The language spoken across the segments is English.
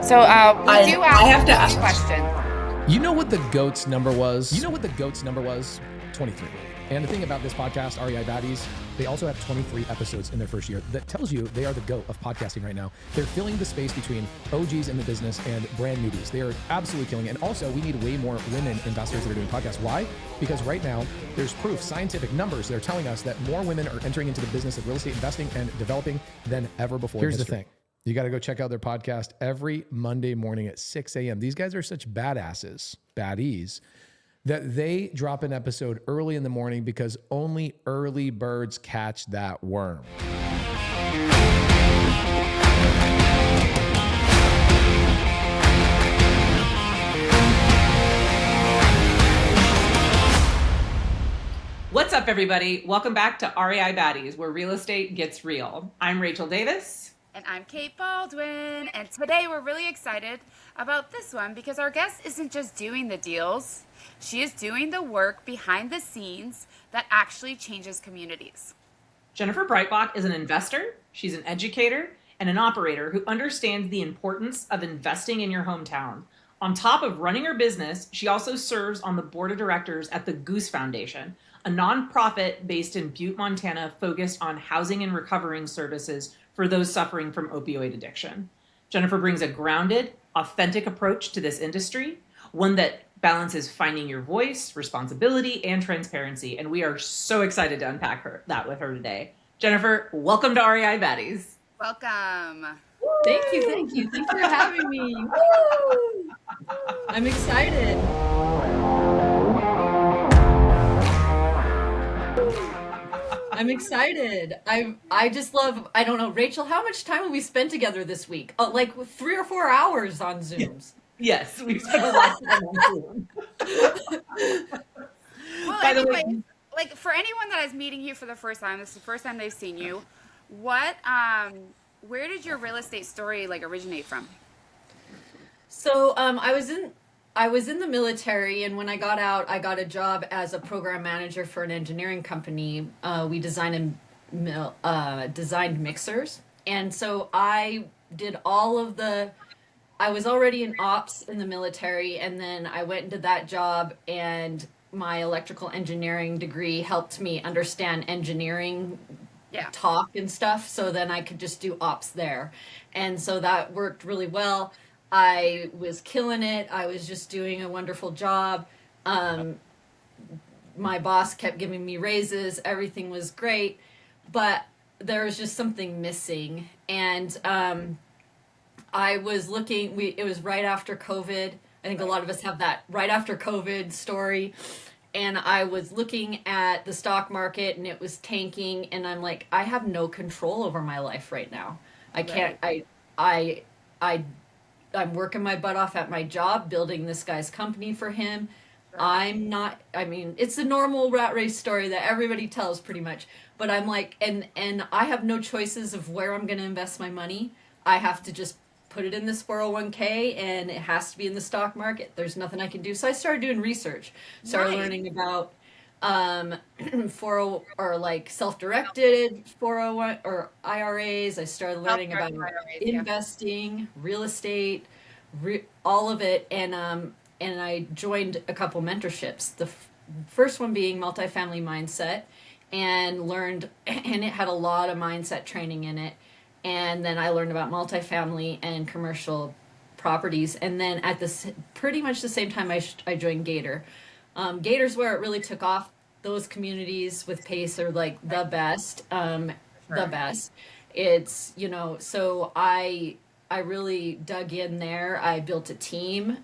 So we do I have to one ask question. You know what the GOAT's number was? 23. And the thing about this podcast, REI Baddies, they also have 23 episodes in their first year. That tells you they are the GOAT of podcasting right now. They're filling the space between OGs in the business and brand newbies. They are absolutely killing it. And also, we need way more women investors that are doing podcasts. Why? Because right now, there's proof, scientific numbers that are telling us that more women are entering into the business of real estate investing and developing than ever before. Here's the thing. You got to go check out their podcast every Monday morning at 6 a.m. These guys are such baddies, that they drop an episode early in the morning because only early birds catch that worm. What's up, everybody? Welcome back to REI Baddies, where real estate gets real. I'm Rachel Davis. And I'm Kate Baldwin. And today we're really excited about this one because our guest isn't just doing the deals. She is doing the work behind the scenes that actually changes communities. Jennifer Breitbach is an investor, she's an educator, and an operator who understands the importance of investing in your hometown. On top of running her business, she also serves on the board of directors at the Goose Foundation, a nonprofit based in Butte, Montana, focused on housing and recovering services for those suffering from opioid addiction. Jennifer brings a grounded, authentic approach to this industry, one that balances finding your voice, responsibility, and transparency. And we are so excited to unpack that with her today. Jennifer, welcome to REI Baddies. Welcome. Thank you. Thanks for having me. I'm excited. I just love, I don't know, Rachel, how much time have we spent together this week? Like 3 or 4 hours on Zooms. Yes, we've spent a lot of time on Zoom. Well, anyway, like for anyone that is meeting you for the first time, this is the first time they've seen you, where did your real estate story originate from? So I was in the military, and when I got out, I got a job as a program manager for an engineering company. We designed mixers, and so I did I was already in ops in the military, and then I went into that job, and my electrical engineering degree helped me understand engineering talk and stuff, so then I could just do ops there. And so that worked really well. I was killing it. I was just doing a wonderful job. My boss kept giving me raises. Everything was great, but there was just something missing. And I was looking, it was right after COVID. I think a lot of us have that right after COVID story. And I was looking at the stock market, and it was tanking. And I'm like, I have no control over my life right now. I can't, I'm working my butt off at my job, building this guy's company for him. It's a normal rat race story that everybody tells pretty much. But I'm like, and I have no choices of where I'm going to invest my money. I have to just put it in this 401k, and it has to be in the stock market. There's nothing I can do. So I started doing research, learning about self-directed 401 or IRAs. I started learning about investing, real estate, all of it, and I joined a couple mentorships. The first one being multifamily mindset, and learned, and it had a lot of mindset training in it. And then I learned about multifamily and commercial properties. And then at pretty much the same time, I joined Gator. Gator's where it really took off. Those communities with Pace are like the best, the best. It's, so I really dug in there. I built a team.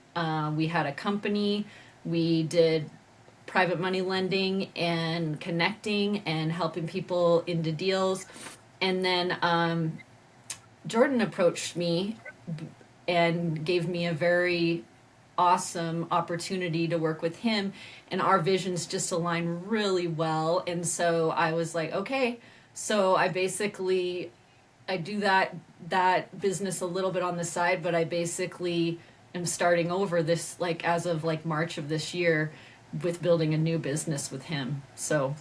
We had a company. We did private money lending and connecting and helping people into deals. And then Jordan approached me and gave me a very awesome opportunity to work with him, and our visions just align really well. And so I was like, okay. So I do that business a little bit on the side, but I basically am starting over this as of March of this year with building a new business with him. So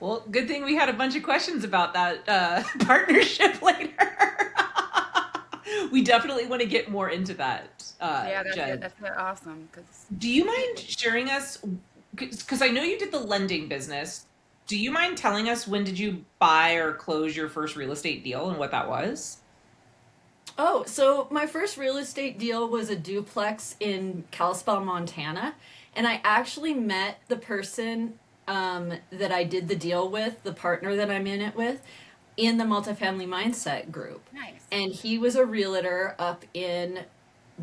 Well, good thing we had a bunch of questions about that partnership later. We definitely want to get more into that, Yeah, that's Jen. it. That's awesome. Do you mind sharing us, because I know you did the lending business. Do you mind telling us when did you buy or close your first real estate deal and what that was? Oh, so my first real estate deal was a duplex in Kalispell, Montana. And I actually met the person that I did the deal with, the partner that I'm in it with, in the multifamily mindset group. Nice. And he was a realtor up in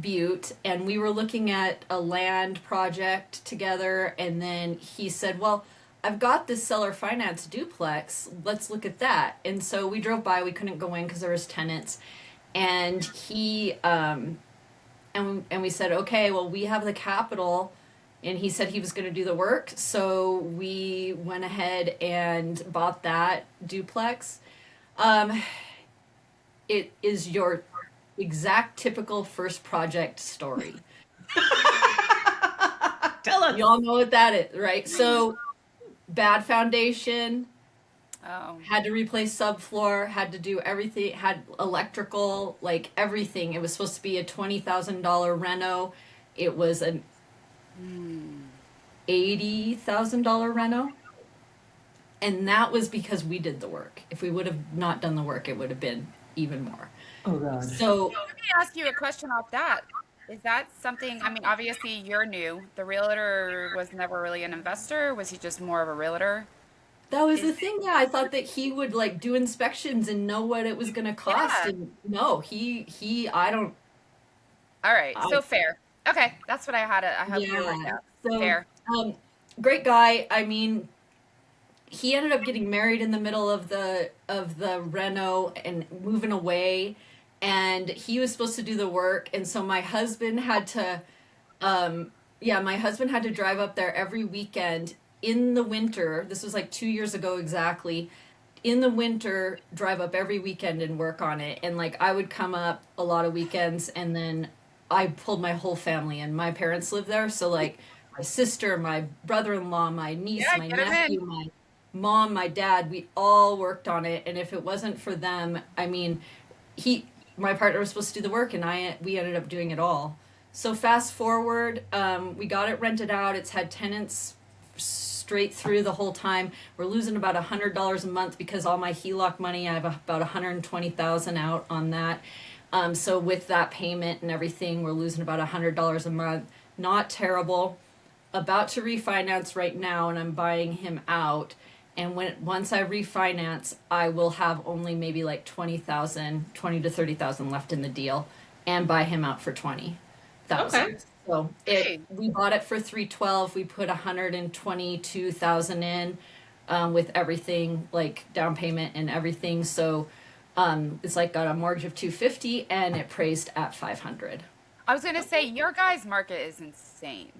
Butte, and we were looking at a land project together. And then he said, well, I've got this seller finance duplex. Let's look at that. And so we drove by. We couldn't go in because there was tenants. And he and we said, okay, well, we have the capital. And he said he was going to do the work. So we went ahead and bought that duplex. It is your exact typical first project story. Tell us. Y'all know what that is, right? So bad foundation, had to replace subfloor, had to do everything, had electrical, like everything. It was supposed to be a $20,000 reno. It was an $80,000 reno. And that was because we did the work. If we would have not done the work, it would have been even more. Oh, God. So let me ask you a question off that. Is that something, I mean, obviously you're new. The realtor was never really an investor. Was he just more of a realtor? that was the thing. Yeah, I thought that he would like do inspections and know what it was going to cost. Yeah. And no, I don't. All right, so fair. Okay, that's what I had. I hope you're right. Yeah. Yeah. So, Fair. Great guy. I mean, he ended up getting married in the middle of the reno and moving away, and he was supposed to do the work, and so my husband had to drive up there every weekend in the winter. This was like 2 years ago exactly. In the winter, drive up every weekend and work on it. And like I would come up a lot of weekends, and then I pulled my whole family in. My parents live there, so like my sister, my brother-in-law, my niece, Yeah, my get 'em nephew, in. my mom, my dad, we all worked on it. And if it wasn't for them, I mean, my partner was supposed to do the work, and we ended up doing it all. So fast forward, we got it rented out. It's had tenants straight through the whole time. We're losing about $100 a month because all my HELOC money, I have about $120,000 out on that. So with that payment and everything, we're losing about $100 a month. Not terrible. About to refinance right now, and I'm buying him out. And once I refinance, I will have only maybe like 20 to 30,000 left in the deal, and buy him out for 20,000. Okay. So we bought it for 312. We put 122,000 in, with everything like down payment and everything. So it's like got a mortgage of 250, and it appraised at 500. I was gonna say your guys' market is insane.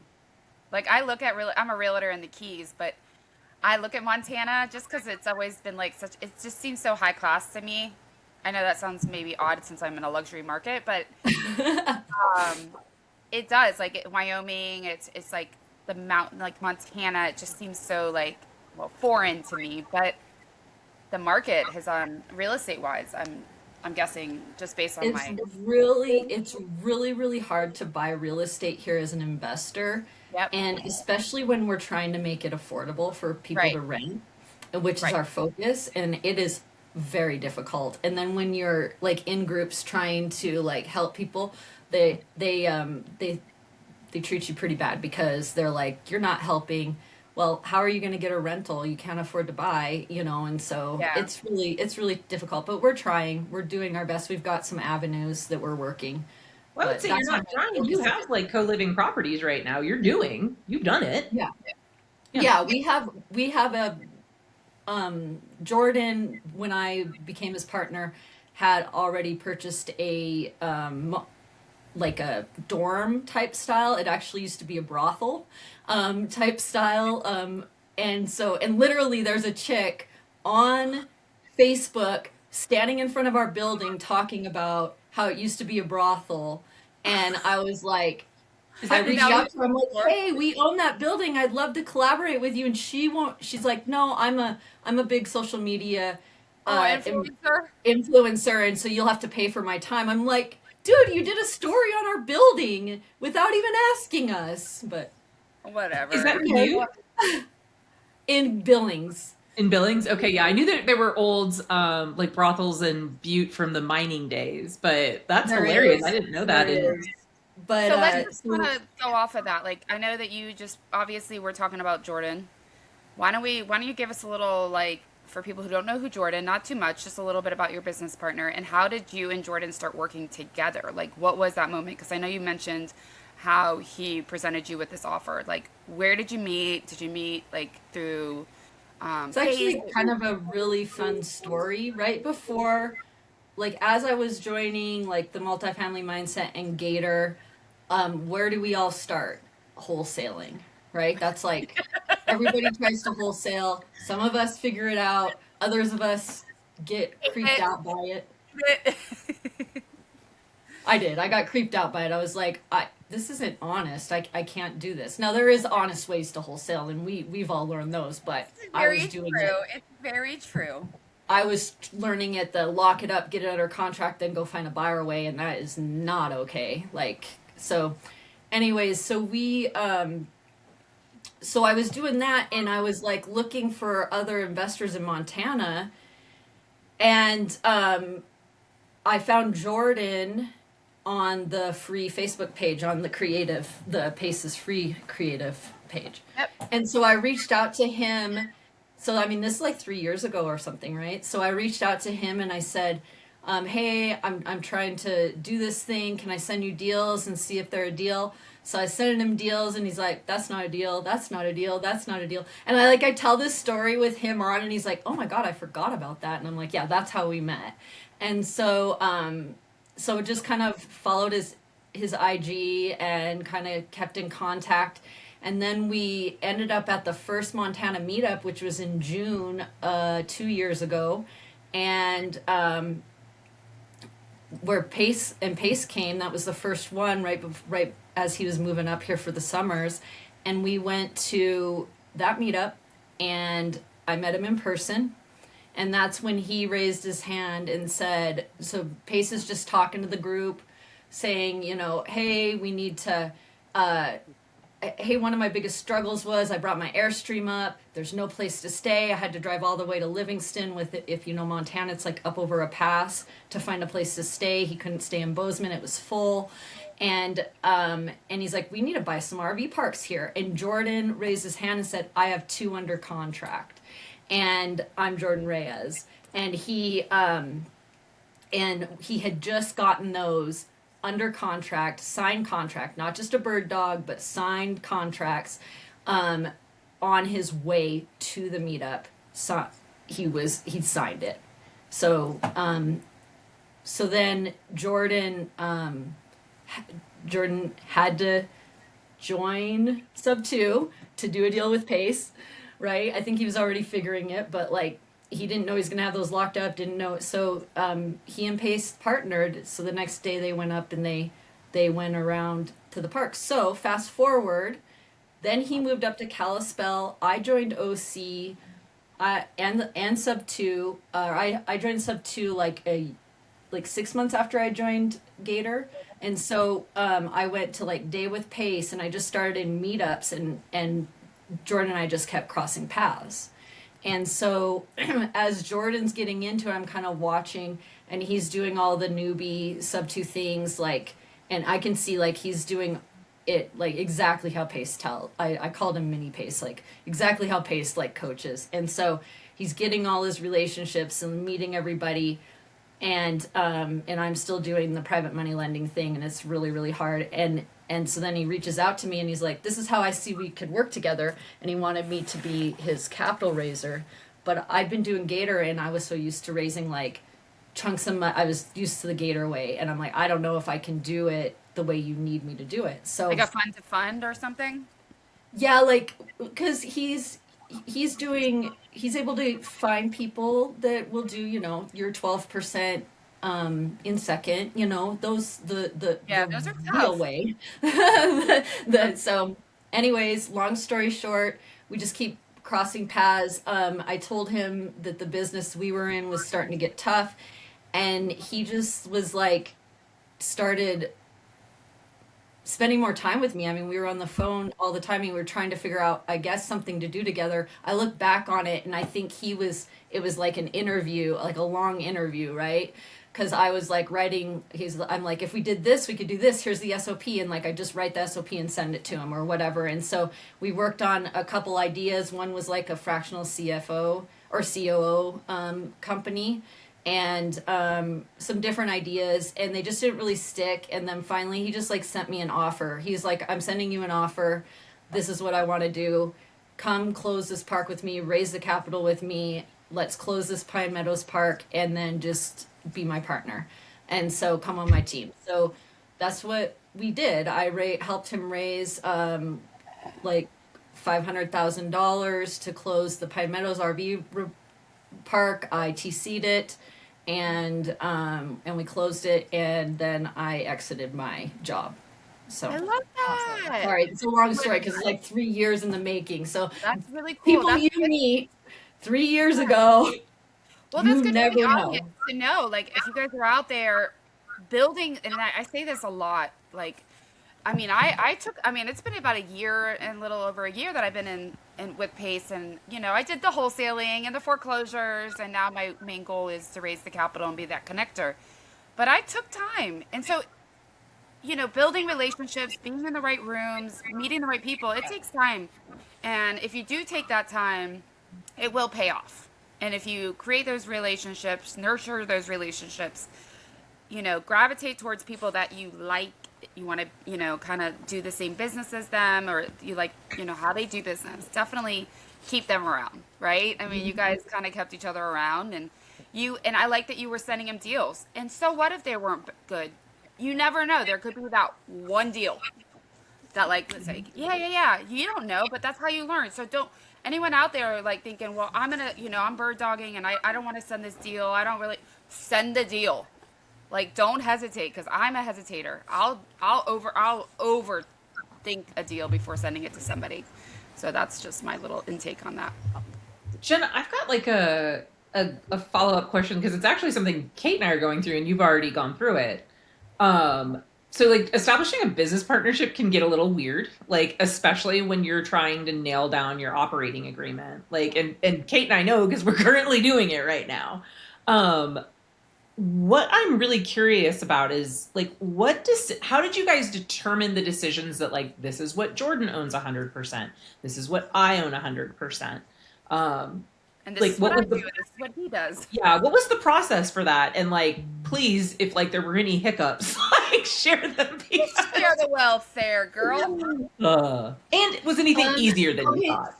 Like I look at I'm a realtor in the Keys, but I look at Montana just because it's always been like such. It just seems so high class to me. I know that sounds maybe odd since I'm in a luxury market, but it does. Like Wyoming, it's like the mountain, like Montana. It just seems so like foreign to me. But the market has real estate wise, I'm guessing just based on It's really hard to buy real estate here as an investor. Yep. And especially when we're trying to make it affordable for people to rent, which is our focus, and it is very difficult. And then when you're like in groups trying to like help people, they treat you pretty bad because they're like, you're not helping. Well, how are you going to get a rental? You can't afford to buy, and so it's really difficult, but we're trying. We're doing our best. We've got some avenues that we're working. Well, I would say you're not trying. You have like co-living properties right now. You've done it. Yeah, we have a Jordan, when I became his partner, had already purchased a like a dorm type style. It actually used to be a brothel type style. And literally there's a chick on Facebook standing in front of our building talking about how it used to be a brothel. And I was like, I reached out to her. I'm like, hey, we own that building. I'd love to collaborate with you. And she's like, no, I'm a big social media influencer. And so you'll have to pay for my time. I'm like, dude, you did a story on our building without even asking us. But whatever. Is that you? In Billings. In Billings? Okay, yeah. I knew that there were old like brothels in Butte from the mining days, but that's hilarious. I didn't know that. But so let's just kind of go off of that. Like, I know that you just obviously we're talking about Jordan. Why don't you give us a little, like, for people who don't know who Jordan, not too much, just a little bit about your business partner, and how did you and Jordan start working together? Like, what was that moment? Because I know you mentioned how he presented you with this offer. Like, where did you meet? Did you meet, like, through it's actually kind of a really fun story. Right before, like, as I was joining, like, the multifamily mindset and Gator, where do we all start? Wholesaling, right? That's like, everybody tries to wholesale. Some of us figure it out. Others of us get creeped out by it. I did. I got creeped out by it. I was like, this isn't honest. I can't do this. Now, there is honest ways to wholesale, and we've all learned those, but I was doing it. It's very true. I was learning it, the lock it up, get it under contract, then go find a buyer way, and that is not okay. Like, so anyways, so so I was doing that, and I was like looking for other investors in Montana, and I found Jordan on the free Facebook page, on the Pace's free creative page. Yep. And so I reached out to him. So, I mean, this is like 3 years ago or something, right? So I reached out to him and I said, hey, I'm trying to do this thing. Can I send you deals and see if they're a deal? So I sent him deals, and he's like, that's not a deal. That's not a deal. That's not a deal. And I tell this story with him on, and he's like, oh my God, I forgot about that. And I'm like, yeah, that's how we met. And so, so it just kind of followed his IG and kind of kept in contact. And then we ended up at the first Montana meetup, which was in June 2 years ago. And where Pace came, that was the first one right as he was moving up here for the summers. And we went to that meetup, and I met him in person. And that's when he raised his hand and said, so Pace is just talking to the group, saying, hey, we need to, hey, one of my biggest struggles was I brought my Airstream up. There's no place to stay. I had to drive all the way to Livingston with it. If you know Montana, it's like up over a pass to find a place to stay. He couldn't stay in Bozeman. It was full. And he's like, we need to buy some RV parks here. And Jordan raised his hand and said, I have 2 under contract. And I'm Jordan Reyes. And he had just gotten those under contract, signed contract, not just a bird dog, but signed contracts on his way to the meetup. So he signed it. So so then Jordan had to join Sub 2 to do a deal with Pace, right? I think he was already figuring it, but like he didn't know he was going to have those locked up, didn't know. So he and Pace partnered. So the next day they went up and they went around to the park. So fast forward, then he moved up to Kalispell. I joined OC and Sub 2. I joined Sub 2 like 6 months after I joined Gator. And so I went to like Day with Pace, and I just started in meetups, and Jordan and I just kept crossing paths. And so as Jordan's getting into it, I'm kind of watching, and he's doing all the newbie Sub 2 things, like, and I can see like he's doing it like exactly how Pace I called him mini Pace, like exactly how Pace like coaches. And so he's getting all his relationships and meeting everybody. And I'm still doing the private money lending thing, and it's really, really hard. And so then he reaches out to me, and he's like, this is how I see we could work together. And he wanted me to be his capital raiser. But I'd been doing Gator, and I was so used to raising like chunks of money. I was used to the Gator way. And I'm like, I don't know if I can do it the way you need me to do it. So like a fund to fund or something? Yeah, like, because he's able to find people that will do, your 12% in second, those the those are real tough. way. So anyways, long story short, we just keep crossing paths. I told him that the business we were in was starting to get tough, and he just was like, started spending more time with me. I mean, we were on the phone all the time and we were trying to figure out, I guess, something to do together. I look back on it and I think it was like an interview, like a long interview, right? Because I was like writing, I'm like, if we did this, we could do this. Here's the SOP. And like, I just write the SOP and send it to him or whatever. And so we worked on a couple ideas. One was like a fractional CFO or COO company, and some different ideas, and they just didn't really stick. And then finally he just like sent me an offer. He's like, I'm sending you an offer. This is what I want to do. Come close this park with me, raise the capital with me. Let's close this Pine Meadows park and then just be my partner. And so come on my team. So that's what we did. I helped him raise like $500,000 to close the Pine Meadows RV park. I TC'd it, and we closed it, and then I exited my job. So I love that. Sorry, it's a long story because it's like 3 years in the making. So That's really cool. people That's you good. meet 3 years ago, Well, that's you good for never the know. audience to know. Like, if you guys are out there building, and I say this a lot, like, I mean, it's been about a year and a little over a year that I've been in with Pace, and, you know, I did the wholesaling and the foreclosures, and now my main goal is to raise the capital and be that connector. But I took time. And so, you know, building relationships, being in the right rooms, meeting the right people, it takes time. And if you do take that time, it will pay off. And if you create those relationships, nurture those relationships, you know, gravitate towards people that you like, you want to, you know, kind of do the same business as them, or you like, you know, how they do business, definitely keep them around, right? I mean, you guys kind of kept each other around, and I like that you were sending him deals. And so what if they weren't good? You never know. There could be that one deal that like, let's say, yeah. You don't know, but that's how you learn. So don't, anyone out there like thinking, well, I'm going to, you know, I'm bird dogging and I don't want to send this deal. I don't really send the deal. Like, don't hesitate, because I'm a hesitator. I'll overthink a deal before sending it to somebody. So that's just my little intake on that. Jen, I've got like a follow-up question, because it's actually something Kate and I are going through, and you've already gone through it. So like establishing a business partnership can get a little weird, like especially when you're trying to nail down your operating agreement. Like, and Kate and I know because we're currently doing it right now. What I'm really curious about is like, how did you guys determine the decisions that like, this is what Jordan owns 100%, this is what I own 100%. And this like, is what I do, and this is what he does. Yeah, what was the process for that? And like, please, if like there were any hiccups, like share them. Share the wealth there, girl. And was anything easier than you thought?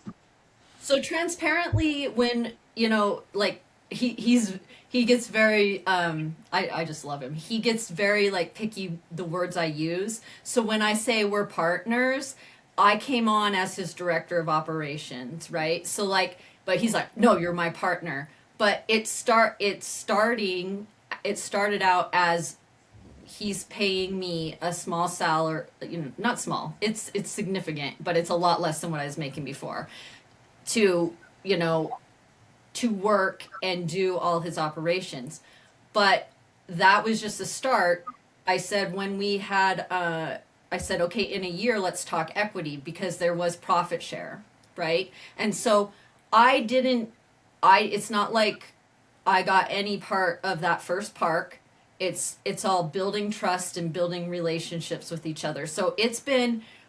So transparently, when, you know, like he gets very, I just love him. He gets very like picky the words I use. So when I say we're partners, I came on as his director of operations, right? So like, but he's like, no, you're my partner. But it started out as he's paying me a small salary, you know, not small, it's significant, but it's a lot less than what I was making before, to, you know, to work and do all his operations. But that was just a start. I said, when we had, I said, okay, in a year, let's talk equity, because there was profit share, right? And so it's not like I got any part of that first park. It's all building trust and building relationships with each other. So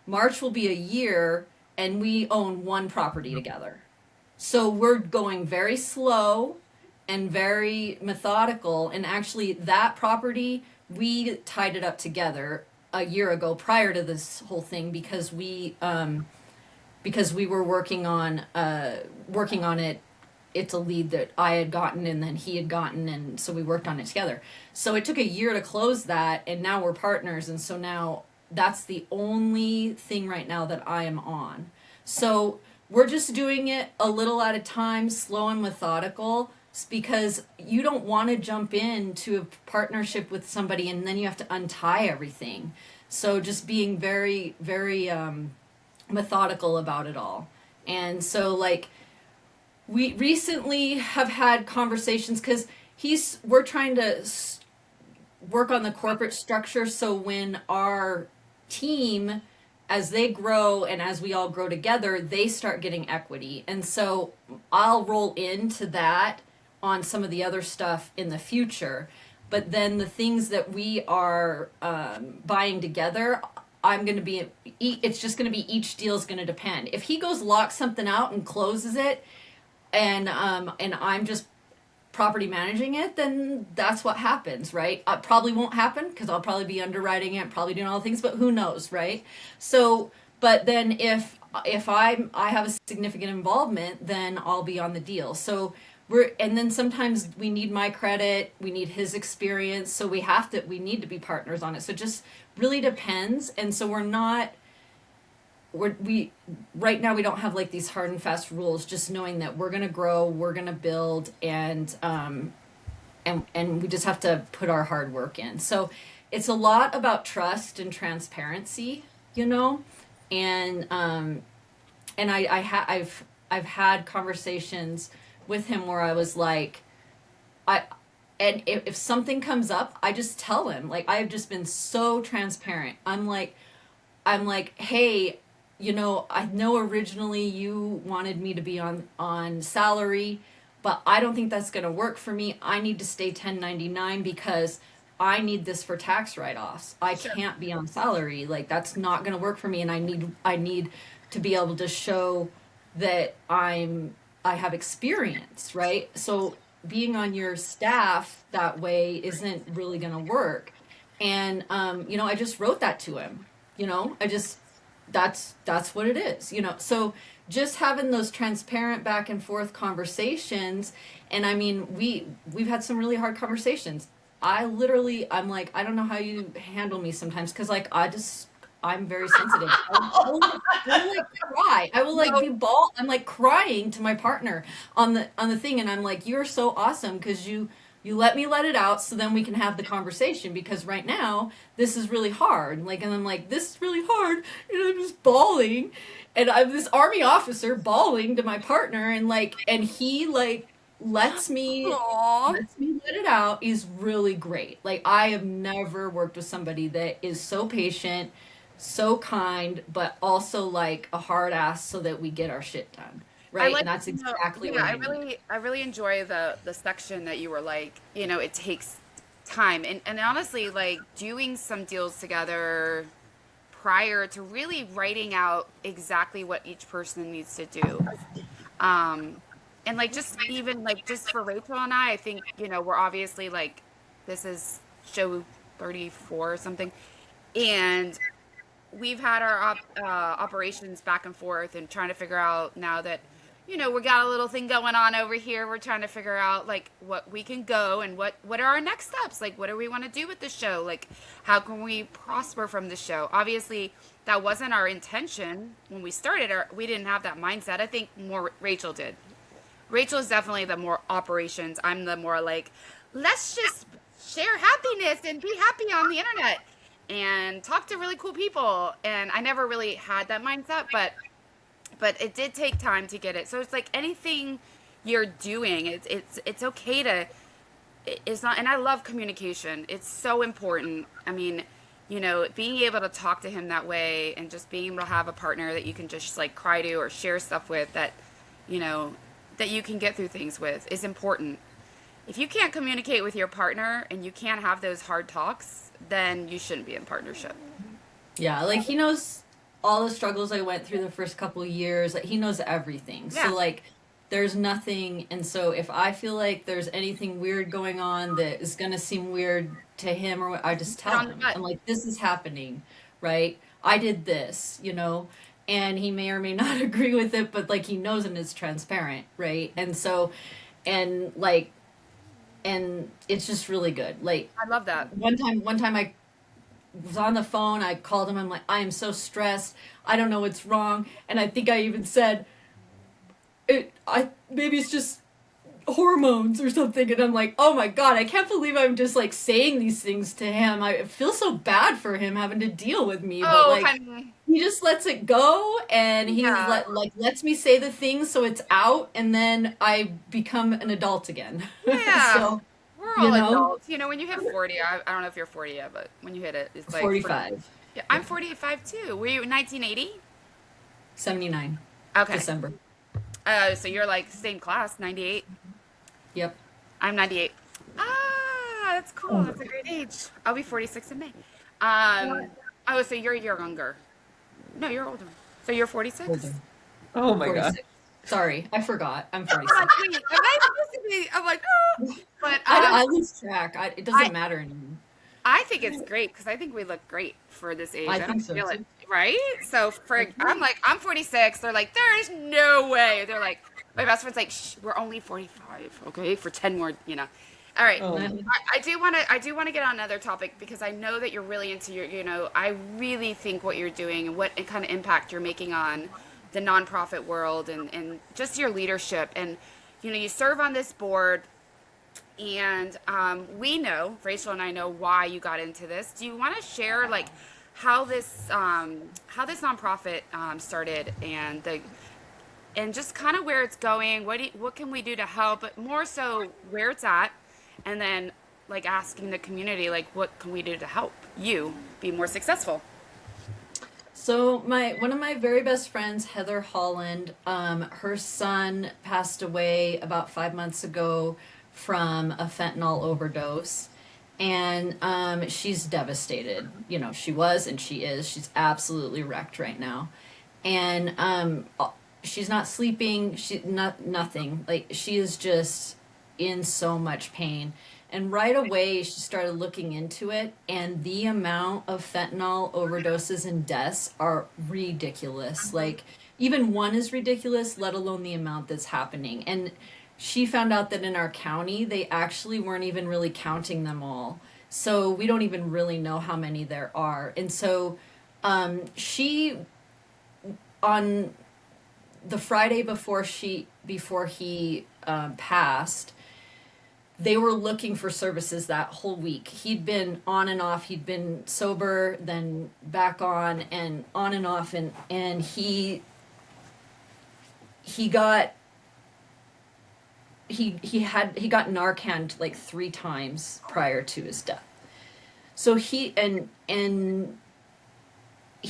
March will be a year, and we own one property together. So we're going very slow and very methodical. And actually that property, we tied it up together a year ago prior to this whole thing, because we were working on it. It's a lead that I had gotten and then he had gotten, and so we worked on it together. So it took a year to close that, and now we're partners, and so now that's the only thing right now that I am on. So we're just doing it a little at a time, slow and methodical, because you don't want to jump into a partnership with somebody and then you have to untie everything. So just being very, very methodical about it all. And so like, we recently have had conversations, because we're trying to work on the corporate structure so when our team, as they grow and as we all grow together, they start getting equity. And so I'll roll into that on some of the other stuff in the future. But then the things that we are buying together, it's just going to be, each deal is going to depend. If he goes lock something out and closes it, and I'm just property managing it, then that's what happens, right? It probably won't happen because I'll probably be underwriting it, probably doing all the things, but who knows, right? So, but then if I have a significant involvement, then I'll be on the deal. So and then sometimes we need my credit, we need his experience, so we need to be partners on it. So it just really depends. And so right now we don't have like these hard and fast rules, just knowing that we're going to grow, we're going to build, and we just have to put our hard work in. So it's a lot about trust and transparency, and I've had conversations with him where I was like, and if something comes up, I just tell him, like, I've just been so transparent. I'm like, hey, I know originally you wanted me to be on salary, but I don't think that's going to work for me. I need to stay 1099 because I need this for tax write-offs. I can't be on salary. Like, that's not going to work for me. And I need to be able to show that I have experience, right? So being on your staff that way isn't really going to work. And, I just wrote that to him, that's what it is, so just having those transparent back and forth conversations. And I mean, we've had some really hard conversations. I'm like, I don't know how you handle me sometimes, because like I'm very sensitive. I will like cry. I will like be bald. I'm like crying to my partner on the thing, and I'm like, you're so awesome because you let me let it out so then we can have the conversation, because right now this is really hard. Like, and I'm like, this is really hard, and I'm just bawling, and I'm this Army officer bawling to my partner, and he like lets me let it out. Is really great. Like, I have never worked with somebody that is so patient, so kind, but also like a hard ass so that we get our shit done. Right. And that's exactly what I really enjoy the section that you were like, it takes time. And honestly, like doing some deals together prior to really writing out exactly what each person needs to do. And like just even like just for Rachel and I think, we're obviously like, this is show 34 or something. And we've had our operations back and forth and trying to figure out now that, we got a little thing going on over here. We're trying to figure out like what we can go and what are our next steps? Like, what do we want to do with the show? Like, how can we prosper from the show? Obviously, that wasn't our intention when we started. We didn't have that mindset. I think more Rachel did. Rachel is definitely the more operations. I'm the more like, let's just share happiness and be happy on the internet and talk to really cool people. And I never really had that mindset, but it did take time to get it. So it's like anything you're doing, it's okay to, it's not, and I love communication. It's so important. I mean, being able to talk to him that way and just being able to have a partner that you can just like cry to or share stuff with that you can get through things with is important. If you can't communicate with your partner and you can't have those hard talks, then you shouldn't be in partnership. Yeah, like he knows all the struggles I went through the first couple of years. Like, he knows everything. Yeah. So like there's nothing, and so if I feel like there's anything weird going on that is going to seem weird to him, or I just tell him, I'm like, this is happening, right? I did this, and he may or may not agree with it, but like he knows and is transparent, right? And so, and it's just really good. Like, I love that. One time I was on the phone, I called him, I'm like, I am so stressed, I don't know what's wrong, and I think I even said, maybe it's just hormones or something, and I'm like, oh my god, I can't believe I'm just like saying these things to him. I feel so bad for him having to deal with me, but like honey. He just lets it go, and he lets me say the things so it's out, and then I become an adult again. Yeah. So, we're we're you all know, adults. You know, when you hit 40, I don't know if you're 40 yet, but when you hit it, it's like, 45. yeah, Yeah. I'm 45 too. Were you 1980? 79 Okay. December. So you're like same class, 98. Yep. I'm 98. Ah, that's cool. Oh, That's a great age. I'll be 46 in May. Um, oh, so you're younger. No, you're older. So you're 46? older. Oh my god. 46. Sorry, I forgot. I'm I'm like, 46. wait, am I supposed to be? I'm like, oh. But I lose track. It I doesn't matter anymore. I think it's great because I think we look great for this age. I I don't think so feel it, too. right? So I'm Agree. like, I'm 46. They're like, there is no way. They're like, my best friend's like, shh, we're only 45, okay, for 10 more, you know. All right. Oh, I do want to get on another topic because I know that you're really into your, you know, I really think what you're doing and what kind of impact you're making on the nonprofit world and just your leadership. And, you know, you serve on this board. And we know, Rachel and I know why you got into this. Do you want to share like how this nonprofit started and just kind of where it's going? What can we do to help? But more so where it's at, and then like asking the community like what can we do to help you be more successful? So one of my very best friends, Heather Holland, her son passed away about 5 months ago from a fentanyl overdose, and she's devastated. You know, she was and she is. She's absolutely wrecked right now, and she's not sleeping. She nothing. Like she is just in so much pain. And right away, she started looking into it, and the amount of fentanyl overdoses and deaths are ridiculous. Like, even one is ridiculous, let alone the amount that's happening. And she found out that in our county, they actually weren't even really counting them all. So we don't even really know how many there are. And so she, on the Friday before he passed, they were looking for services that whole week. He'd been on and off. He'd been sober, then back on and off, and he got Narcaned like 3 times prior to his death. So he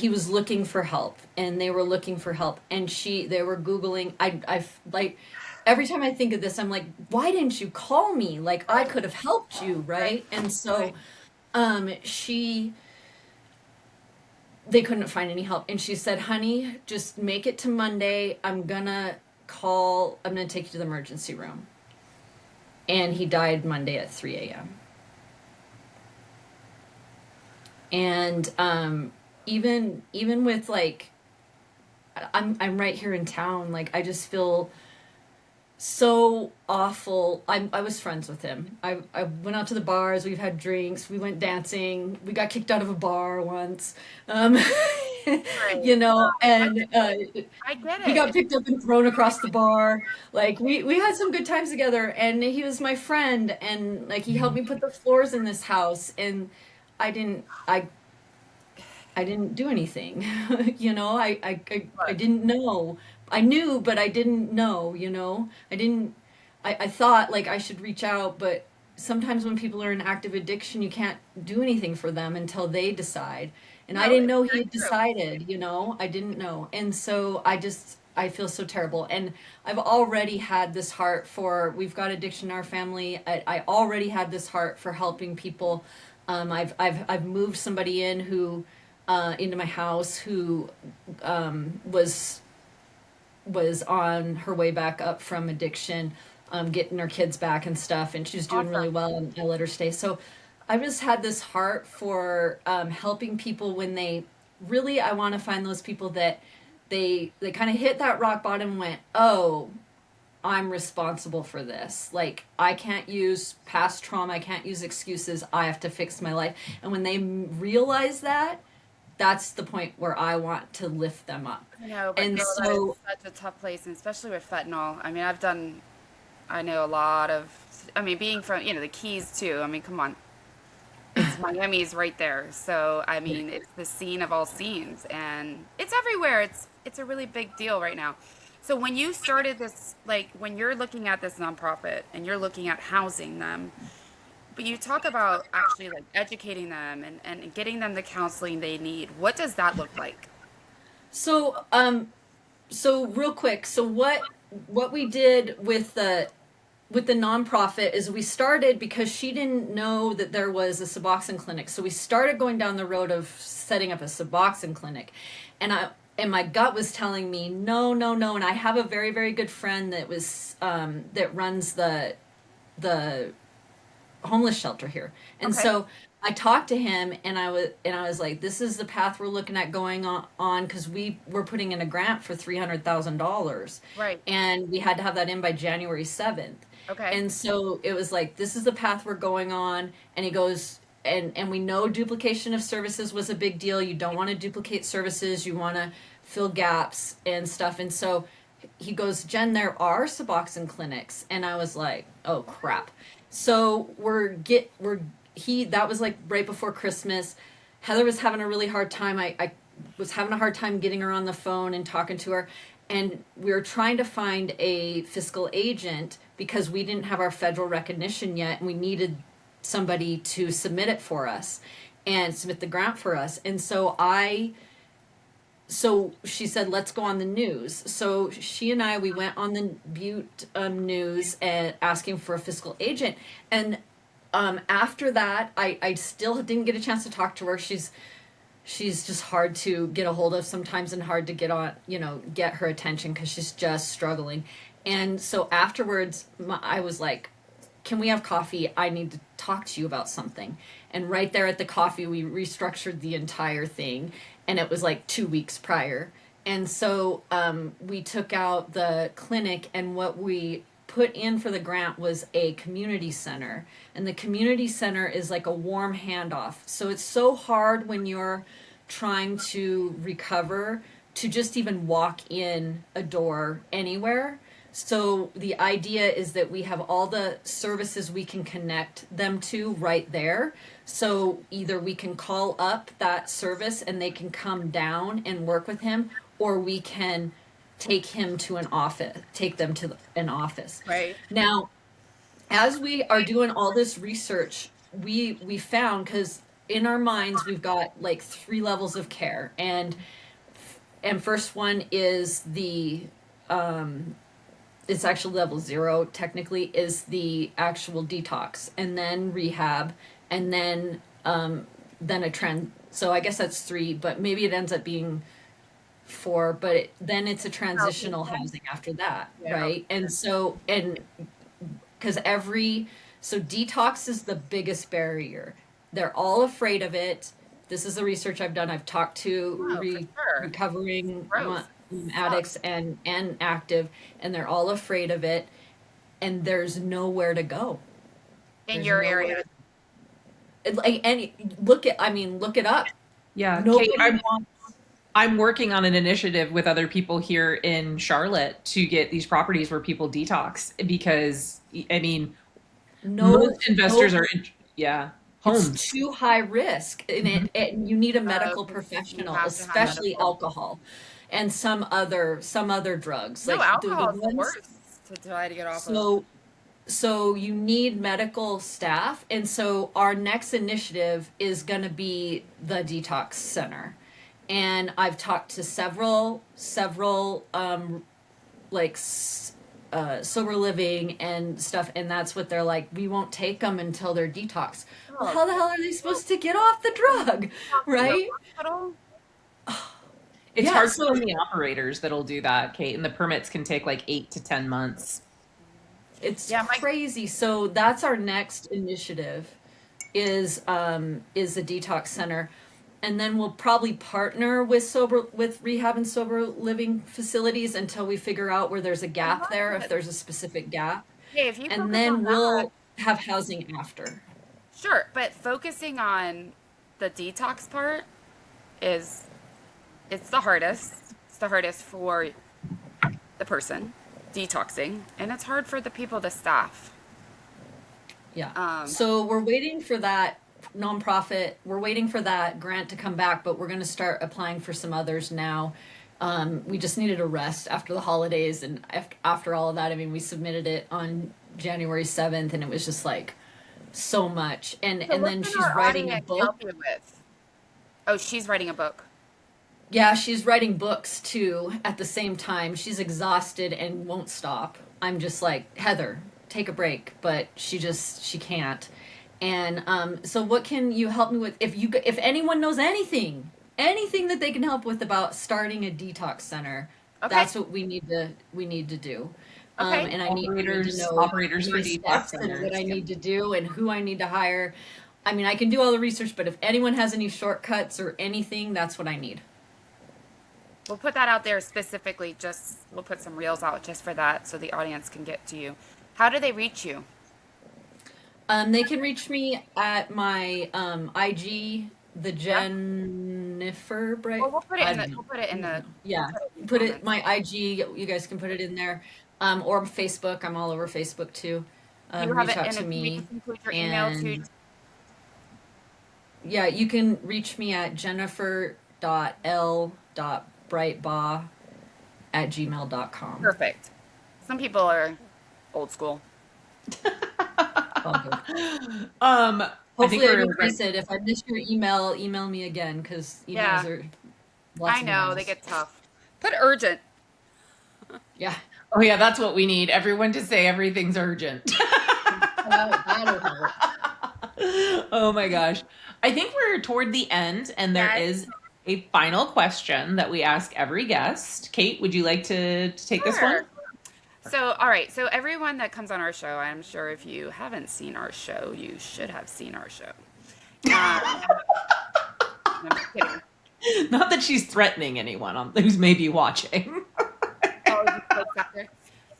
was looking for help, and they were looking for help, and they were Googling. I like, every time I think of this, I'm like, why didn't you call me? Like, I could have helped you, right? And so they couldn't find any help. And she said, honey, just make it to Monday. I'm gonna take you to the emergency room. And he died Monday at 3 a.m. And even with like, I'm right here in town, like I just feel so awful. I was friends with him. I went out to the bars. We've had drinks. We went dancing. We got kicked out of a bar once. Right. You know, and I get he got it. picked up and thrown across the bar. Like we had some good times together, and he was my friend, and like he helped me put the floors in this house, and I didn't do anything. You know, I didn't know. I knew, but I didn't know, you know. I thought like I should reach out, but sometimes when people are in active addiction, you can't do anything for them until they decide. And I No, didn't it's know he very had true. decided, you know. I didn't know. And so I feel so terrible. And I've already had this heart for, we've got addiction in our family. I already had this heart for helping people. I've moved somebody into my house who was on her way back up from addiction, getting her kids back and stuff, and she was doing really Awesome. well, and I let her stay. So I just had this heart for helping people when they really, I want to find those people that they kind of hit that rock bottom and went, oh, I'm responsible for this. Like, I can't use past trauma, I can't use excuses, I have to fix my life. And when they realize that, that's the point where I want to lift them up. No, but And girl, that is so, such a tough place, and especially with fentanyl. I mean, I know a lot of, I mean, being from, you know, the Keys too. I mean, come on. It's Miami's right there. So, I mean, it's the scene of all scenes, and it's everywhere. It's a really big deal right now. So when you started this, like when you're looking at this nonprofit and you're looking at housing them, But you talk about actually like educating them and getting them the counseling they need. What does that look like? So, so real quick, so what we did with the nonprofit is we started because she didn't know that there was a Suboxone clinic. So we started going down the road of setting up a Suboxone clinic. And my gut was telling me no, no, no. And I have a very, very good friend that runs the homeless shelter here. And Okay. so I talked to him, and I was like, this is the path we're looking at going on because we were putting in a grant for $300,000, Right. and we had to have that in by January 7th. Okay. And so it was like, this is the path we're going on. And he goes, and we know duplication of services was a big deal. You don't want to duplicate services. You want to fill gaps and stuff. And so he goes, Jen, there are Suboxone clinics. And I was like, oh crap. So that was like right before Christmas. Heather was having a really hard time. I was having a hard time getting her on the phone and talking to her. And we were trying to find a fiscal agent because we didn't have our federal recognition yet, and we needed somebody to submit it for us and submit the grant for us. And so she said, let's go on the news. So she and we went on the Butte news and asking for a fiscal agent. And after that, I still didn't get a chance to talk to her. She's just hard to get a hold of sometimes, and hard to get on, get her attention because she's just struggling. And so afterwards, I was like, can we have coffee? I need to talk to you about something. And right there at the coffee, we restructured the entire thing. And it was like 2 weeks prior. And so we took out the clinic, and what we put in for the grant was a community center. And the community center is like a warm handoff. So it's so hard when you're trying to recover to just even walk in a door anywhere. So the idea is that we have all the services we can connect them to right there. So either we can call up that service and they can come down and work with him, or we can take them to an office. Right. Now, as we are doing all this research, we found, because in our minds we've got like 3 levels of care, and first one is it's actually level 0 technically, is the actual detox, and then rehab, and then a trend. So I guess that's 3, but maybe it ends up being 4, but then it's a transitional housing after that, Yeah. right? And so, because so detox is the biggest barrier. They're all afraid of it. This is the research I've done. I've talked to for sure. recovering Gross. addicts and active, and they're all afraid of it, and there's nowhere to go. In There's your nowhere area. Like look it up. Yeah, Nobody Kate, wants. I'm working on an initiative with other people here in Charlotte to get these properties where people detox, because I mean, most investors are homes. It's too high risk, and you need a medical You professional, have to have especially medical. alcohol and some other drugs. No, Like alcohol is the ones. worst to try to get off of. So you need medical staff, and so our next initiative is going to be the detox center. And I've talked to several sober living and stuff, and that's what they're like. We won't take them until they're detox. Well, how the hell are they supposed to get off the drug, right? It's Yeah, hard so- to find the operators that'll do that, Kate, and the permits can take like 8 to 10 months. It's Yeah, crazy. So that's our next initiative, is the detox center, and then we'll probably partner with rehab and sober living facilities until we figure out where there's a gap there, if there's a specific gap, Hey, if you and focus then on we'll that, have housing after. sure, but focusing on the detox part it's the hardest. It's the hardest for the person detoxing, and it's hard for the people, the staff. Yeah. So we're waiting for that nonprofit. We're waiting for that grant to come back, but we're going to start applying for some others now. We just needed a rest after the holidays, and after all of that, I mean, we submitted it on January 7th, and it was just like, so much. And So what then can she's our writing a audience book. help you with? Oh, she's writing a book. Yeah, she's writing books too at the same time. She's exhausted and won't stop. I'm just like, Heather, take a break, but she can't. And so what can you help me with? If anyone knows anything that they can help with about starting a detox center, Okay. that's what we need to do. Okay. And I need to know operators for my detox steps and centers. what I need to do and who I need to hire. I mean, I can do all the research, but if anyone has any shortcuts or anything, that's what I need. We'll put that out there specifically. We'll put some reels out just for that so the audience can get to you. How do they reach you? They can reach me at my IG, the Jennifer Bright. Well, we'll put it in the Yeah, put it my IG. You guys can put it in there, or Facebook. I'm all over Facebook too. You have Reach it out in to a, me. just include your email too. And yeah, you can reach me at jennifer.l.breitbach@gmail.com. Perfect. Some people are old school. Hopefully I replace it. If I miss your email me again, because emails are lots I of know, emails. they get tough. Put urgent. Yeah. Oh yeah, that's what we need. Everyone to say everything's urgent. That'll help. Oh my gosh. I think we're toward the end, and there is a final question that we ask every guest. Kate, would you like to take this one? So, all right. So everyone that comes on our show, I'm sure if you haven't seen our show, you should have seen our show. I'm just kidding. Not that she's threatening anyone who's maybe watching.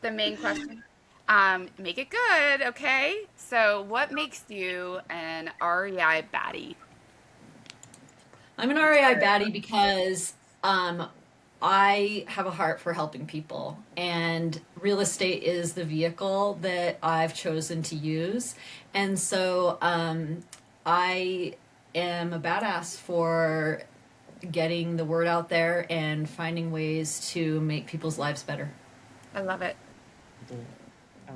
The main question. Make it good, okay? So what makes you an REI baddie? I'm an REI baddie because I have a heart for helping people, and real estate is the vehicle that I've chosen to use. And so I am a badass for getting the word out there and finding ways to make people's lives better. I love it.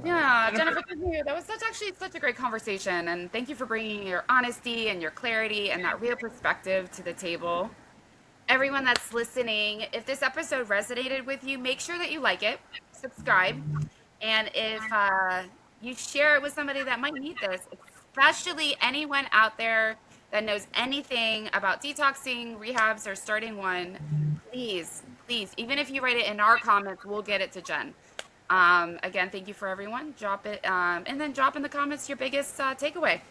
Yeah, Jennifer, thank you. That was actually such a great conversation, and thank you for bringing your honesty and your clarity and that real perspective to the table. Everyone that's listening, if this episode resonated with you, make sure that you like it, subscribe, and if you share it with somebody that might need this, especially anyone out there that knows anything about detoxing, rehabs, or starting one, please, even if you write it in our comments, we'll get it to Jen. Again, thank you for everyone. Drop it, and then drop in the comments your biggest takeaway.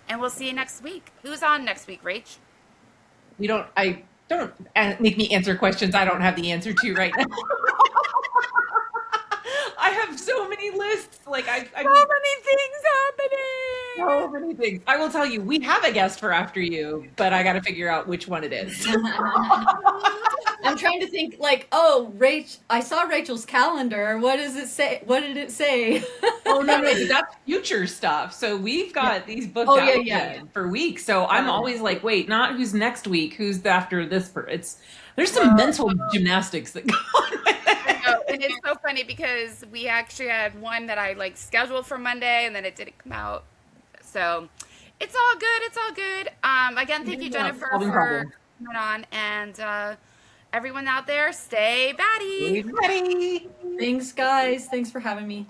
And we'll see you next week. Who's on next week, Rach? Don't make me answer questions I don't have the answer to right now. I have so many lists. Like so many things happening. So many things. I will tell you, we have a guest for after you, but I got to figure out which one it is. I'm trying to think, like, I saw Rachel's calendar. What does it say? What did it say? Oh, no, that's future stuff. So we've got these booked out for weeks. So I'm always like, wait, not who's next week, who's after this. There's some mental gymnastics that go on with it. I know, and it's so funny because we actually had one that I scheduled for Monday, and then it didn't come out. So it's all good. Again, thank you, Jennifer, for coming on, and everyone out there, stay batty. Thanks, guys. Thanks for having me.